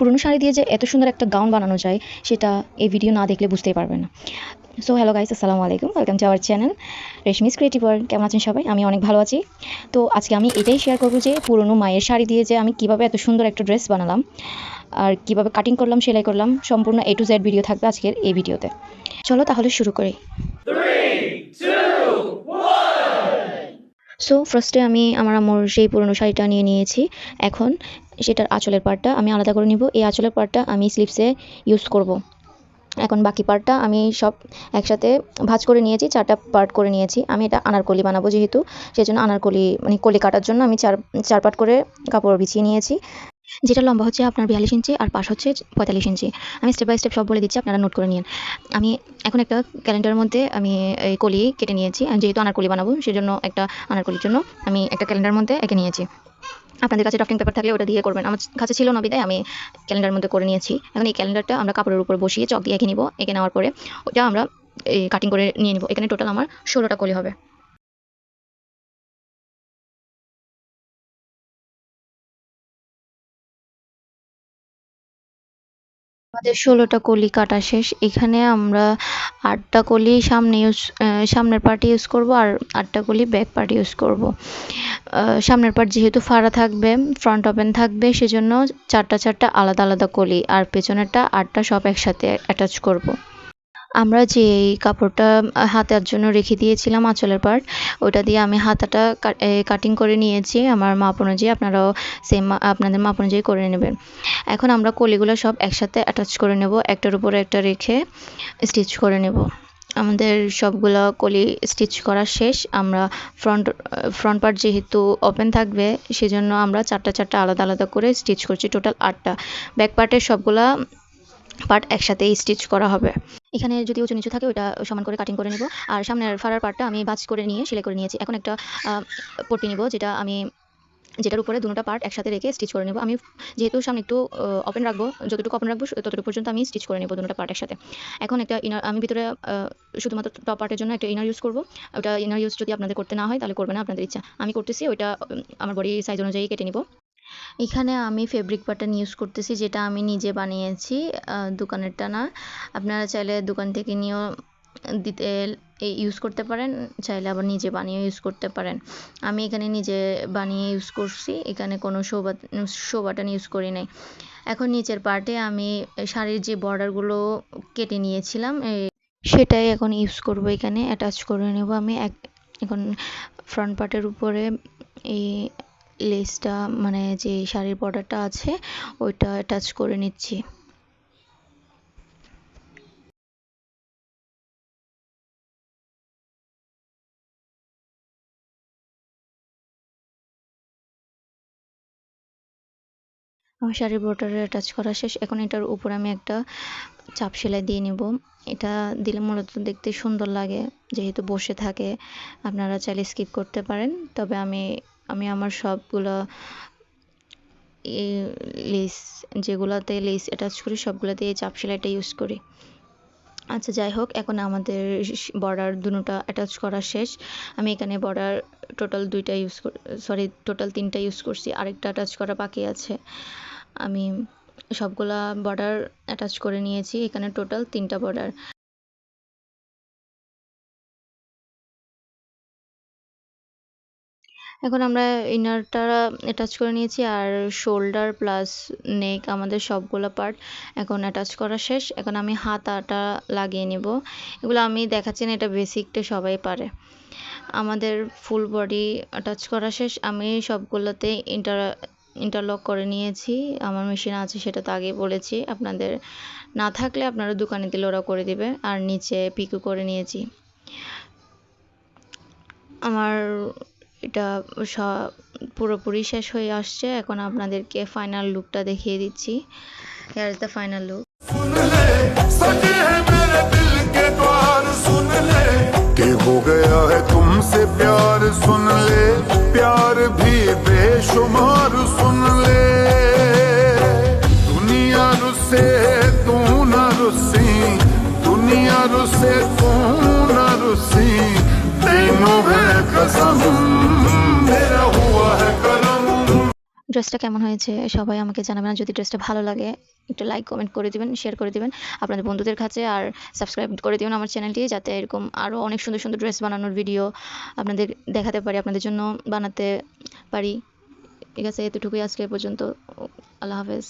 পুরনো শাড়ি দিয়ে যে এত সুন্দর একটা গাউন বানানো যায় সেটা এই ভিডিও না দেখলে বুঝতেই পারবেন না। সো হ্যালো গাইস, আসসালামু আলাইকুম, welcome to our channel Reshmi's creative world. কেমন আছেন সবাই? আমি অনেক ভালো আছি। তো আজকে আমি এটাই শেয়ার করবো যে পুরনো মায়ের শাড়ি দিয়ে যে আমি কিভাবে এত সুন্দর একটা ড্রেস বানালাম আর কিভাবে কাটিং করলাম, সেলাই করলাম, সম্পূর্ণ A to Z ভিডিও থাকবে আজকের এই ভিডিওতে। চলো তাহলে শুরু করি। 3, 2, 1. সো ফার্স্টে আমি আমার আম্মুর সেই পুরনো শাড়িটা নিয়ে নিয়েছি। এখন সেটার আঁচলের পার্টটা আমি আলাদা করে নিব। এই আঁচলের পার্টটা আমি স্লিভসে ইউজ করব। এখন বাকি পার্টটা আমি সব একসাথে ভাঁজ করে নিয়েছি, 4টা পার্ট করে নিয়েছি। আমি এটা আনারকলি বানাবো যেহেতু, সেজন্য আনারকলি মানে কলি কাটার জন্য আমি চার পার্ট করে কাপড় বিছিয়ে নিয়েছি। যেটা লম্বা হচ্ছে আপনার 42 ইঞ্চি আর পাশ হচ্ছে 45 ইঞ্চি। আমি স্টেপ বাই স্টেপ সব বলে দিচ্ছি, আপনারা নোট করে নিন। আমি এখন একটা ক্যালেন্ডারের মধ্যে আমি এই কলি কেটে নিয়েছি, যেহেতু আনারকলি বানাবো সেজন্য একটা আনারকলির জন্য আমি একটা ক্যালেন্ডারের মধ্যে এঁকে নিয়েছি। আপনাদের কাছে ড্রাফটিং পেপার থাকলে ওটা দিয়ে করবেন, আমার কাছে ছিল না বিদায় আমি ক্যালেন্ডারের মধ্যে করে নিয়েছি। এখন এই ক্যালেন্ডারটা আমরা কাপড়ের উপর বসিয়ে চক দিয়ে এঁকে নিব। এঁকে নেওয়ার পরে ওটা আমরা কাটিং করে নিয়ে নিব। এখানে টোটাল আমার 16টা কলি হবে। আমাদের 16টা কলি কাটা শেষ। এখানে আমরা 8টা কলি সামনের পার্টে ইউজ করব আর 8টা কলি ব্যাক পার্টে ইউজ করব। সামনের পার্ট যেহেতু ফাড়া থাকবে, ফ্রন্ট ওপেন থাকবে, সেজন্য 4টা আলাদা আলাদা কলি আর পেছনেরটা 8টা সব একসাথে অ্যাটাচ করব। আমরা যে কাপড়টা হাতার জন্য রেখে দিয়েছিলাম আঁচলের পার্ট, ওটা দিয়ে আমি হাতাটা কাটিং করে নিয়েছি আমার মাপ অনুযায়ী। আপনারাও সেম আপনাদের মাপ অনুযায়ী করে নেবেন। এখন আমরা কলিগুলো সব একসাথে অ্যাটাচ করে নেব, একটার উপরে একটা রেখে স্টিচ করে নেব। আমাদের সবগুলো কলি স্টিচ করা শেষ। আমরা ফ্রন্ট পার্ট যেহেতু ওপেন থাকবে সেজন্য আমরা 4টা আলাদা আলাদা করে স্টিচ করছি, টোটাল 8টা। ব্যাক পার্টের সবগুলা পার্ট একসাথে স্টিচ করা হবে। এখানে যদি উঁচু নিচু থাকে ওটা সমান করে কাটিং করে নেব। আর সামনের ফাড়ার পার্টটা আমি ভাঁজ করে নিয়ে সেলাই করে নিয়েছি। এখন একটা পট্টি নিব, যেটার উপরে দুটোটা পার্ট একসাথে রেখে স্টিচ করে নেব। আমি যেহেতু সামনে একটু ওপেন রাখবো, যতটুকু ওপেন রাখবো ততটুকু পর্যন্ত আমি স্টিচ করে নেব দুটোটা পার্ট একসাথে। এখন একটা ইনার আমি ভিতরে শুধুমাত্র টপ পার্টের জন্য একটা ইনার ইউজ করব। ওটা ইনার ইউজ যদি আপনাদের করতে না হয় তাহলে করবে না, আপনাদের ইচ্ছা। আমি করতেছি, ওইটা আমার বডি সাইজ অনুযায়ী কেটে নিব। এখানে আমি ফেব্রিক প্যাটার্ন ইউজ করতেছি, যেটা আমি নিজে বানিয়েছি, দোকানেরটা না। আপনারা চাইলে দোকান থেকে নিয়েও দিতে ইউজ করতে পারেন, চাইলে আবার নিজে বানিয়ে ইউজ করতে পারেন। আমি এখানে নিজে বানিয়ে ইউজ করছি, এখানে কোনো শো বাটন ইউজ করি নাই। এখন নিচের পার্টে আমি শাড়ির যে বর্ডারগুলো কেটে নিয়েছিলাম সেটাই এখন ইউজ করব। এখানে অ্যাটাচ করে নেব আমি এখন ফ্রন্ট পার্টের উপরে এই লেসটা মানে যে শাড়ির বর্ডারটা আছে ওইটা অ্যাটাচ করে নিচ্ছি। আমার শাড়ির বর্ডারে অ্যাটাচ করা শেষ। এখন এটার উপরে আমি একটা চাপ সেলাই দিয়ে নিব। এটা দিলে মূলত দেখতে সুন্দর লাগে, যেহেতু বসে থাকে। আপনারা চাইলে স্কিপ করতে পারেন, তবে আমি আমার সবগুলো লেস যেগুলোতে লেস অ্যাটাচ করি সবগুলোতে এই চাপ সেলাইটা ইউজ করি। আচ্ছা যাই হোক, এখন আমাদের বর্ডার দুটোটা অ্যাটাচ করা শেষ। আমি এখানে বর্ডার টোটাল 3টা ইউজ করছি, আরেকটা অ্যাটাচ করা বাকি আছে। আমি সবগুলা বর্ডার অ্যাটাচ করে নিয়েছি, এখানে টোটাল 3টা বর্ডার। এখন আমরা ইনারটা অ্যাটাচ করে নিয়েছি আর শোল্ডার প্লাস নেক আমাদের সবগুলো পার্ট এখন অ্যাটাচ করা শেষ। এখন আমি হাতাটা লাগিয়ে নেব। এগুলো আমি দেখাচ্ছি না, এটা বেসিকটা সবাই পারে। আমাদের ফুল বডি অ্যাটাচ করা শেষ। আমি সবগুলোতে ইন্টারলক করে নিয়েছি, আমার মেশিন আছে সেটা তো আগে বলেছি। আপনাদের না থাকলে আপনারা দোকানে দিলে ওরা করে দিবে। আর নিচে পিকো করে নিয়েছি। আমার এটা পুরোপুরি শেষ হয়ে আসছে। এখন আপনাদেরকে ফাইনাল লুকটা দেখিয়ে দিচ্ছি। Here is the final look. हो गया है तुमसे प्यार, सुन ले प्यार भी बेशुमार, सुन ले दुनिया रुसे तू न रुसी, दुनिया रुसे तू न रुसी, तीनों है कसम मेरा हुआ है करम। ড্রেসটা কেমন হয়েছে সবাই আমাকে জানাবেন, আর যদি ড্রেসটা ভালো লাগে একটা লাইক কমেন্ট করে দিবেন, শেয়ার করে দিবেন আপনাদের বন্ধুদের কাছে, আর সাবস্ক্রাইব করে দিবেন আমার চ্যানেলটি, যাতে এরকম আরও অনেক সুন্দর সুন্দর ড্রেস বানানোর ভিডিও আপনাদের দেখাতে পারি, আপনাদের জন্য বানাতে পারি। ঠিক আছে, এতটুকুই আজকে পর্যন্ত। আল্লাহ হাফেজ।